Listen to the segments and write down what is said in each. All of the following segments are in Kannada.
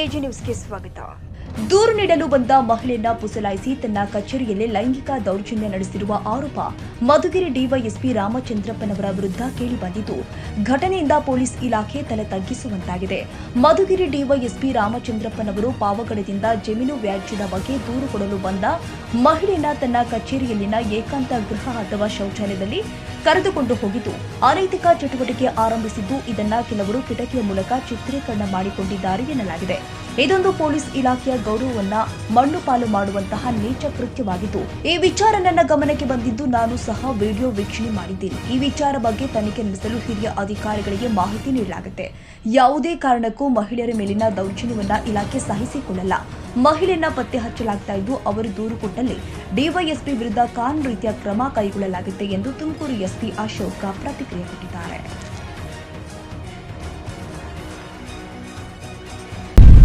ಎಜೆ ನ್ಯೂಸ್ಗೆ ಸ್ವಾಗತ. ದೂರು ನೀಡಲು ಬಂದ ಮಹಿಳೆಯನ್ನ ಪುಸಲಾಯಿಸಿ ತನ್ನ ಕಚೇರಿಯಲ್ಲಿ ಲೈಂಗಿಕ ದೌರ್ಜನ್ಯ ನಡೆಸಿರುವ ಆರೋಪ ಮಧುಗಿರಿ ಡಿವೈಎಸ್ಪಿ ರಾಮಚಂದ್ರಪ್ಪನವರ ವಿರುದ್ಧ ಕೇಳಿಬಂದಿದ್ದು, ಘಟನೆಯಿಂದ ಪೊಲೀಸ್ ಇಲಾಖೆ ತಲೆ ತಗ್ಗಿಸುವಂತಾಗಿದೆ. ಮಧುಗಿರಿ ಡಿವೈಎಸ್ಪಿ ರಾಮಚಂದ್ರಪ್ಪನವರು ಪಾವಗಡದಿಂದ ಜಮೀನು ವ್ಯಾಜ್ಯದ ಬಗ್ಗೆ ದೂರು ಕೊಡಲು ಬಂದ ಮಹಿಳೆಯನ್ನ ತನ್ನ ಕಚೇರಿಯಲ್ಲಿನ ಏಕಾಂತ ಗೃಹ ಅಥವಾ ಶೌಚಾಲಯದಲ್ಲಿ ಕರೆದುಕೊಂಡು ಹೋಗಿದ್ದು, ಅನೈತಿಕ ಚಟುವಟಿಕೆ ಆರಂಭಿಸಿದ್ದು, ಇದನ್ನ ಕೆಲವರು ಕಿಟಕಿಯ ಮೂಲಕ ಚಿತ್ರೀಕರಣ ಮಾಡಿಕೊಂಡಿದ್ದಾರೆ ಎನ್ನಲಾಗಿದೆ. ಇದೊಂದು ಪೊಲೀಸ್ ಇಲಾಖೆಯ ಗೌರವವನ್ನ ಮಣ್ಣುಪಾಲು ಮಾಡುವಂತಹ ನೀಚ ಕೃತ್ಯವಾಗಿದ್ದು, ಈ ವಿಚಾರ ನನ್ನ ಗಮನಕ್ಕೆ ಬಂದಿದ್ದು ನಾನು ಸಹ ವಿಡಿಯೋ ವೀಕ್ಷಣೆ ಮಾಡಿದ್ದೇನೆ. ಈ ವಿಚಾರ ಬಗ್ಗೆ ತನಿಖೆ ನಡೆಸಲು ಹಿರಿಯ ಅಧಿಕಾರಿಗಳಿಗೆ ಮಾಹಿತಿ ನೀಡಲಾಗುತ್ತೆ. ಯಾವುದೇ ಕಾರಣಕ್ಕೂ ಮಹಿಳೆಯರ ಮೇಲಿನ ದೌರ್ಜನ್ಯವನ್ನ ಇಲಾಖೆ ಸಹಿಸಿಕೊಳ್ಳಲ್ಲ. ಮಹಿಳೆಯನ್ನ ಪತ್ತೆ ಹಚ್ಚಲಾಗ್ತಾ ಇದ್ದು, ಅವರು ದೂರು ಕೊಟ್ಟಲ್ಲಿ ಡಿವೈಎಸ್ಪಿ ವಿರುದ್ಧ ಕಾನೂನು ರೀತಿಯ ಕ್ರಮ ಕೈಗೊಳ್ಳಲಾಗುತ್ತೆ ಎಂದು ತುಮಕೂರು ಎಸ್ಪಿ ಅಶೋಕ ಪ್ರತಿಕ್ರಿಯೆ ಕೊಟ್ಟಿದ್ದಾರೆ.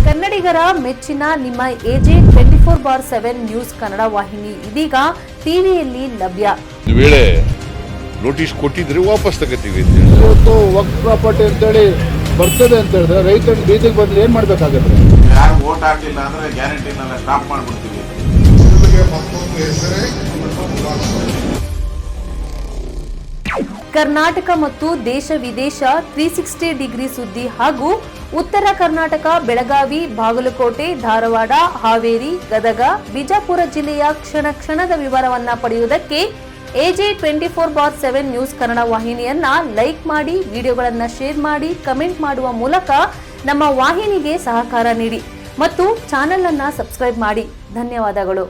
ಕನ್ನಡಿಗರ ಮೆಚ್ಚಿನ ನಿಮ್ಮ ಎಜೆ 24/7 ನ್ಯೂಸ್ ಕನ್ನಡ ವಾಹಿನಿ ಇದೀಗ ಟಿವಿಯಲ್ಲಿ ಲಭ್ಯ. ವೇಳೆ ನೋಟಿಸ್ ಕೊಟ್ಟಿದ್ರೆ ವಾಪಸ್ ತಗೋತೀವಿ. ಇವತ್ತು ವಕ್ಫ್ ಪ್ರಾಪರ್ಟಿ ಅಂತೇಳಿ ಬರ್ತದೆ ಅಂತ ಹೇಳಿದ್ರೆ ರೈತರ ಬೀದಿಗೆ ಬಂದ್ರೆ ಏನ್ ಮಾಡ್ಬೇಕಾಗತ್ತೆ? ಯಾರು ವೋಟ್ ಹಾಕಲಿಲ್ಲ ಅಂದ್ರೆ ಗ್ಯಾರಂಟಿನೆಲ್ಲ ಸ್ಟಾಪ್ ಮಾಡ್ಬಿಡ್ತೀವಿ. ಕರ್ನಾಟಕ ಮತ್ತು ದೇಶ ವಿದೇಶ 360 ಡಿಗ್ರಿ ಸುದ್ದಿ ಹಾಗೂ ಉತ್ತರ ಕರ್ನಾಟಕ, ಬೆಳಗಾವಿ, ಬಾಗಲಕೋಟೆ, ಧಾರವಾಡ, ಹಾವೇರಿ, ಗದಗ, ಬಿಜಾಪುರ ಜಿಲ್ಲೆಯ ಕ್ಷಣ ಕ್ಷಣದ ವಿವರವನ್ನ ಪಡೆಯುವುದಕ್ಕೆ ಎಜೆ 24/7 ನ್ಯೂಸ್ ಕನ್ನಡ ವಾಹಿನಿಯನ್ನ ಲೈಕ್ ಮಾಡಿ, ವಿಡಿಯೋಗಳನ್ನ ಶೇರ್ ಮಾಡಿ, ಕಮೆಂಟ್ ಮಾಡುವ ಮೂಲಕ ನಮ್ಮ ವಾಹಿನಿಗೆ ಸಹಕಾರ ನೀಡಿ ಮತ್ತು ಚಾನೆಲ್ ಅನ್ನ ಸಬ್ಸ್ಕ್ರೈಬ್ ಮಾಡಿ. ಧನ್ಯವಾದಗಳು.